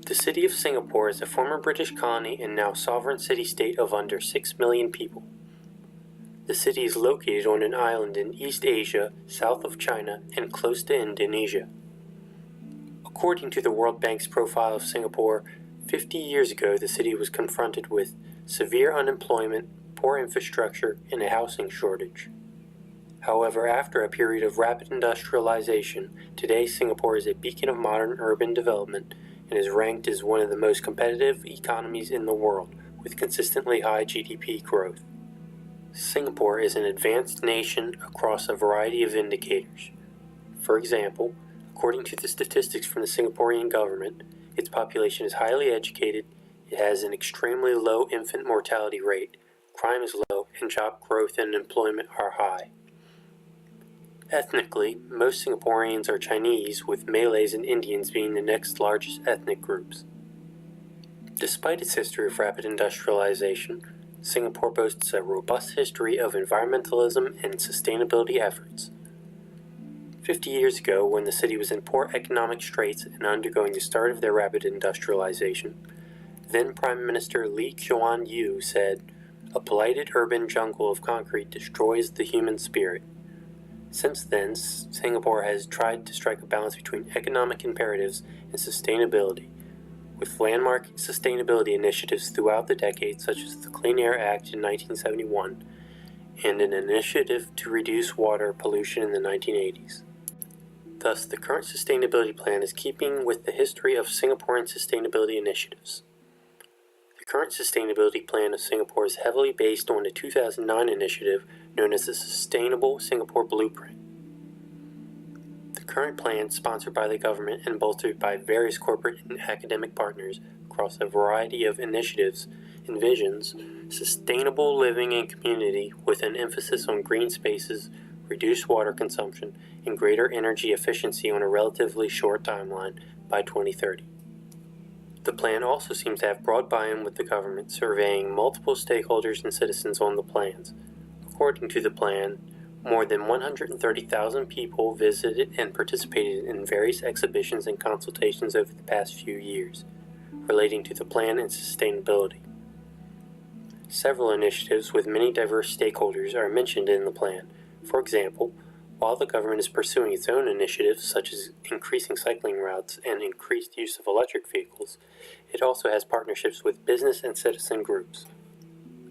The city of Singapore is a former British colony and now sovereign city-state of under 6 million people. The city is located on an island in East Asia, south of China, and close to Indonesia. According to the World Bank's profile of Singapore, 50 years ago the city was confronted with severe unemployment, poor infrastructure, and a housing shortage. However, after a period of rapid industrialization, today Singapore is a beacon of modern urban development and is ranked as one of the most competitive economies in the world, with consistently high GDP growth. Singapore is an advanced nation across a variety of indicators. For example, according to the statistics from the Singaporean government, its population is highly educated, it has an extremely low infant mortality rate, crime is low, and job growth and employment are high. Ethnically, most Singaporeans are Chinese, with Malays and Indians being the next largest ethnic groups. Despite its history of rapid industrialization, Singapore boasts a robust history of environmentalism and sustainability efforts. 50 years ago, when the city was in poor economic straits and undergoing the start of their rapid industrialization, then Prime Minister Xunning Liu said, "A blighted urban jungle of concrete destroys the human spirit." Since then, Singapore has tried to strike a balance between economic imperatives and sustainability, with landmark sustainability initiatives throughout the decade, such as the Clean Air Act in 1971 and an initiative to reduce water pollution in the 1980s. Thus, the current sustainability plan is keeping with the history of Singaporean sustainability initiatives. The current sustainability plan of Singapore is heavily based on a 2009 initiative known as the Sustainable Singapore Blueprint. The current plan, sponsored by the government and bolstered by various corporate and academic partners across a variety of initiatives, envisions sustainable living and community with an emphasis on green spaces, reduced water consumption, and greater energy efficiency on a relatively short timeline by 2030. The plan also seems to have broad buy-in with the government, surveying multiple stakeholders and citizens on the plans. According to the plan, more than 130,000 people visited and participated in various exhibitions and consultations over the past few years, relating to the plan and sustainability. Several initiatives with many diverse stakeholders are mentioned in the plan. For example, while the government is pursuing its own initiatives, such as increasing cycling routes and increased use of electric vehicles, it also has partnerships with business and citizen groups.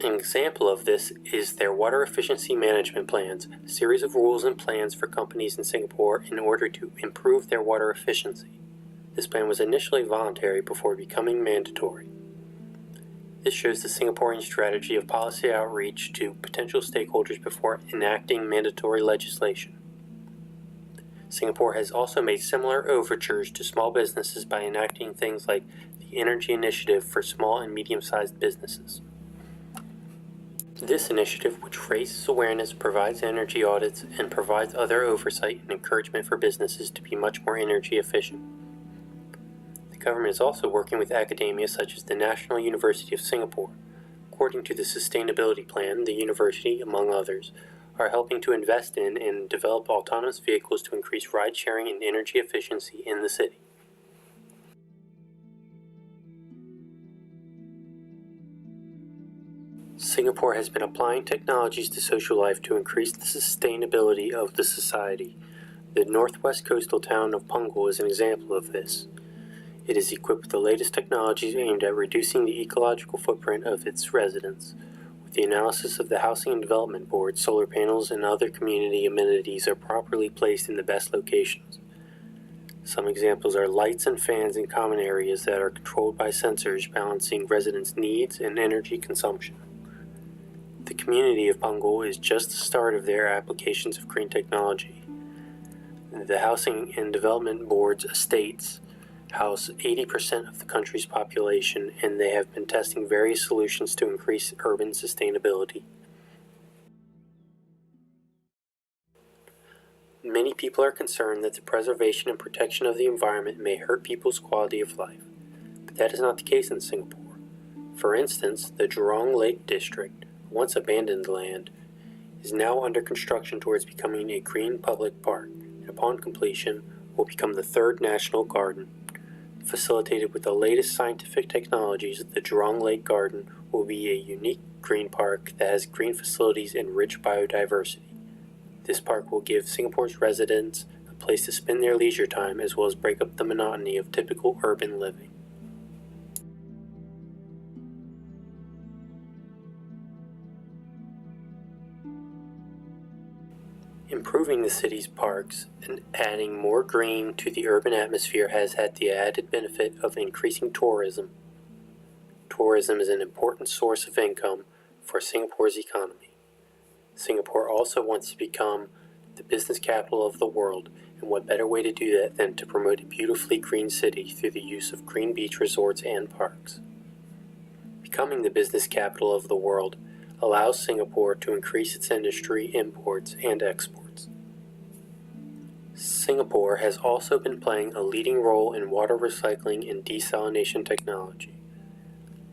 An example of this is their water efficiency management plans, a series of rules and plans for companies in Singapore in order to improve their water efficiency. This plan was initially voluntary before becoming mandatory. This shows the Singaporean strategy of policy outreach to potential stakeholders before enacting mandatory legislation. Singapore has also made similar overtures to small businesses by enacting things like the Energy Initiative for small and medium-sized businesses. This initiative, which raises awareness, provides energy audits, and provides other oversight and encouragement for businesses to be much more energy efficient. The government is also working with academia such as the National University of Singapore. According to the sustainability plan, the university, among others, are helping to invest in and develop autonomous vehicles to increase ride-sharing and energy efficiency in the city. Singapore has been applying technologies to social life to increase the sustainability of the society. The northwest coastal town of Punggol is an example of this. It is equipped with the latest technologies aimed at reducing the ecological footprint of its residents. With the analysis of the Housing and Development Board, solar panels and other community amenities are properly placed in the best locations. Some examples are lights and fans in common areas that are controlled by sensors balancing residents' needs and energy consumption. The community of Punggol is just the start of their applications of green technology. The Housing and Development Board's estates house 80% of the country's population, and they have been testing various solutions to increase urban sustainability. Many people are concerned that the preservation and protection of the environment may hurt people's quality of life, but that is not the case in Singapore. For instance, the Jurong Lake District, once abandoned land, is now under construction towards becoming a green public park, and upon completion will become the third national garden. facilitated with the latest scientific technologies, the Jurong Lake Garden will be a unique green park that has green facilities and rich biodiversity. This park will give Singapore's residents a place to spend their leisure time as well as break up the monotony of typical urban living. Improving the city's parks and adding more green to the urban atmosphere has had the added benefit of increasing tourism. Tourism is an important source of income for Singapore's economy. Singapore also wants to become the business capital of the world, and what better way to do that than to promote a beautifully green city through the use of green beach resorts and parks. Becoming the business capital of the world allows Singapore to increase its industry, imports, and exports. Singapore has also been playing a leading role in water recycling and desalination technology.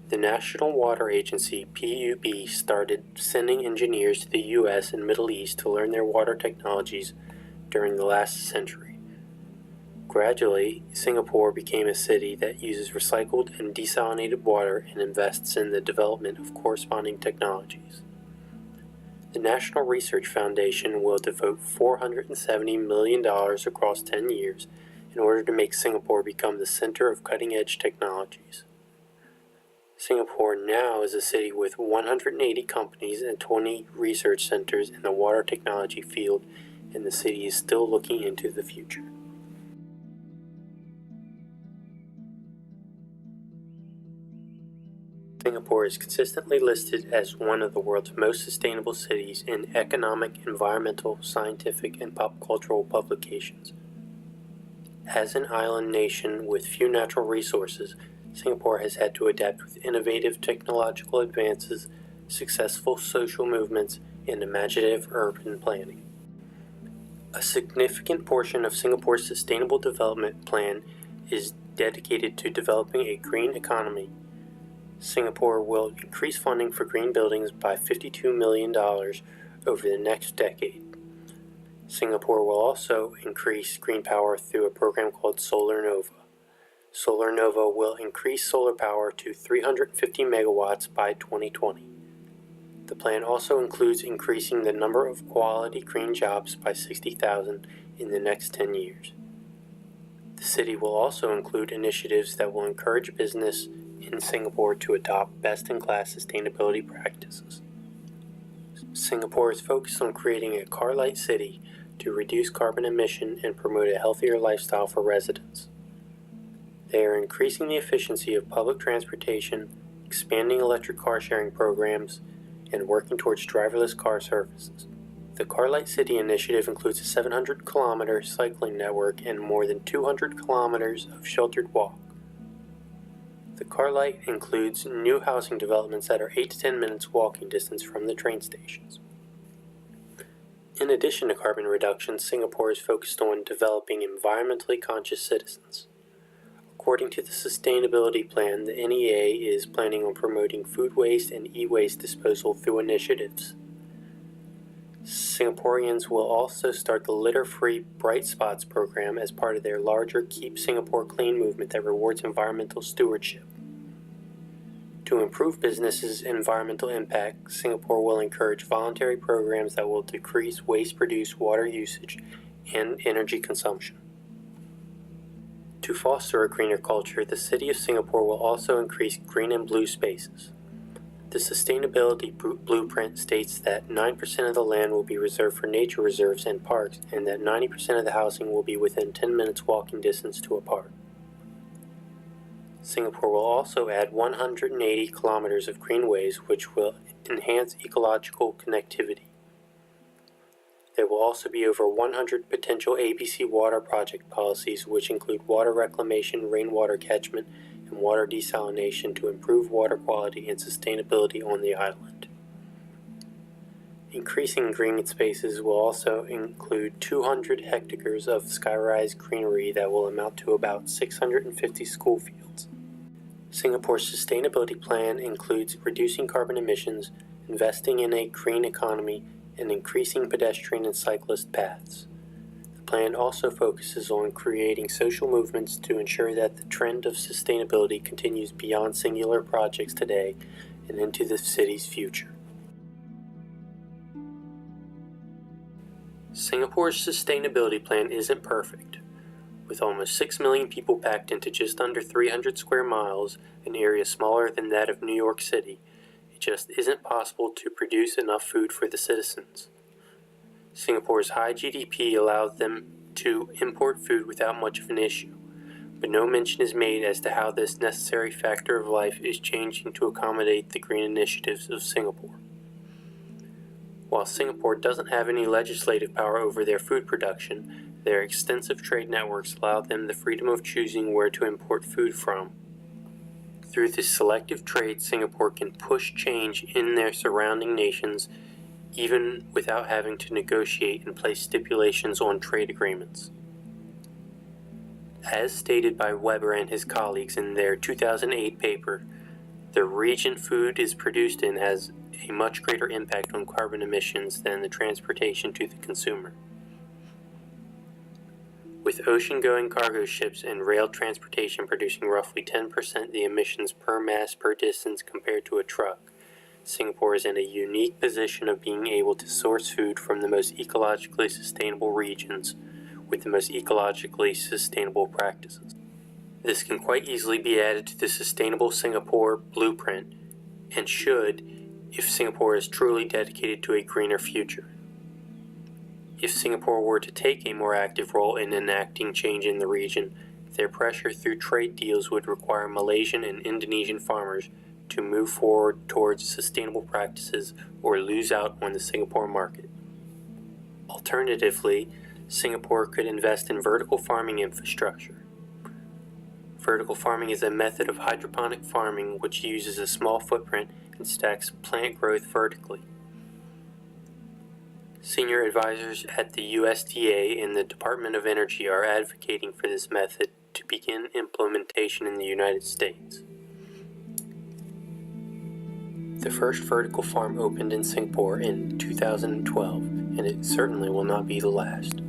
The National Water Agency, PUB, started sending engineers to the US and Middle East to learn their water technologies during the last century. Gradually, Singapore became a city that uses recycled and desalinated water and invests in the development of corresponding technologies. The National Research Foundation will devote $470 million across 10 years in order to make Singapore become the center of cutting-edge technologies. Singapore now is a city with 180 companies and 20 research centers in the water technology field, and the city is still looking into the future. Singapore is consistently listed as one of the world's most sustainable cities in economic, environmental, scientific, and pop cultural publications. As an island nation with few natural resources, Singapore has had to adapt with innovative technological advances, successful social movements, and imaginative urban planning. A significant portion of Singapore's Sustainable Development Plan is dedicated to developing a green economy. Singapore will increase funding for green buildings by $52 million over the next decade. Singapore will also increase green power through a program called Solar Nova. Solar Nova will increase solar power to 350 megawatts by 2020. The plan also includes increasing the number of quality green jobs by 60,000 in the next 10 years. The city will also include initiatives that will encourage business in Singapore to adopt best-in-class sustainability practices. Singapore is focused on creating a car-light city to reduce carbon emission and promote a healthier lifestyle for residents. They are increasing the efficiency of public transportation, expanding electric car sharing programs, and working towards driverless car services. The Car-Light City initiative includes a 700-kilometer cycling network and more than 200 kilometers of sheltered walk. The Car-Light includes new housing developments that are 8 to 10 minutes walking distance from the train stations. In addition to carbon reduction, Singapore is focused on developing environmentally conscious citizens. According to the Sustainability Plan, the NEA is planning on promoting food waste and e-waste disposal through initiatives. Singaporeans will also start the litter-free Bright Spots program as part of their larger Keep Singapore Clean movement that rewards environmental stewardship. To improve businesses' environmental impact, Singapore will encourage voluntary programs that will decrease waste-produced water usage and energy consumption. To foster a greener culture, the City of Singapore will also increase green and blue spaces. The sustainability blueprint states that 9% of the land will be reserved for nature reserves and parks, and that 90% of the housing will be within 10 minutes walking distance to a park. Singapore will also add 180 kilometers of greenways, which will enhance ecological connectivity. There will also be over 100 potential ABC water project policies, which include water reclamation, rainwater catchment, and water desalination to improve water quality and sustainability on the island. Increasing green spaces will also include 200 hectares of skyrise greenery that will amount to about 650 school fields. Singapore's sustainability plan includes reducing carbon emissions, investing in a green economy, and increasing pedestrian and cyclist paths. The plan also focuses on creating social movements to ensure that the trend of sustainability continues beyond singular projects today and into the city's future. Singapore's sustainability plan isn't perfect. With almost 6 million people packed into just under 300 square miles, an area smaller than that of New York City, it just isn't possible to produce enough food for the citizens. Singapore's high GDP allows them to import food without much of an issue, but no mention is made as to how this necessary factor of life is changing to accommodate the green initiatives of Singapore. While Singapore doesn't have any legislative power over their food production, their extensive trade networks allow them the freedom of choosing where to import food from. Through this selective trade, Singapore can push change in their surrounding nations even without having to negotiate and place stipulations on trade agreements. As stated by Weber and his colleagues in their 2008 paper, the region food is produced in has a much greater impact on carbon emissions than the transportation to the consumer. With ocean-going cargo ships and rail transportation producing roughly 10% the emissions per mass per distance compared to a truck, Singapore is in a unique position of being able to source food from the most ecologically sustainable regions with the most ecologically sustainable practices. This can quite easily be added to the Sustainable Singapore Blueprint and should if Singapore is truly dedicated to a greener future. If Singapore were to take a more active role in enacting change in the region, their pressure through trade deals would require Malaysian and Indonesian farmers to move forward towards sustainable practices or lose out on the Singapore market. Alternatively, Singapore could invest in vertical farming infrastructure. Vertical farming is a method of hydroponic farming which uses a small footprint and stacks plant growth vertically. Senior advisors at the USDA and the Department of Energy are advocating for this method to begin implementation in the United States. The first vertical farm opened in Singapore in 2012, and it certainly will not be the last.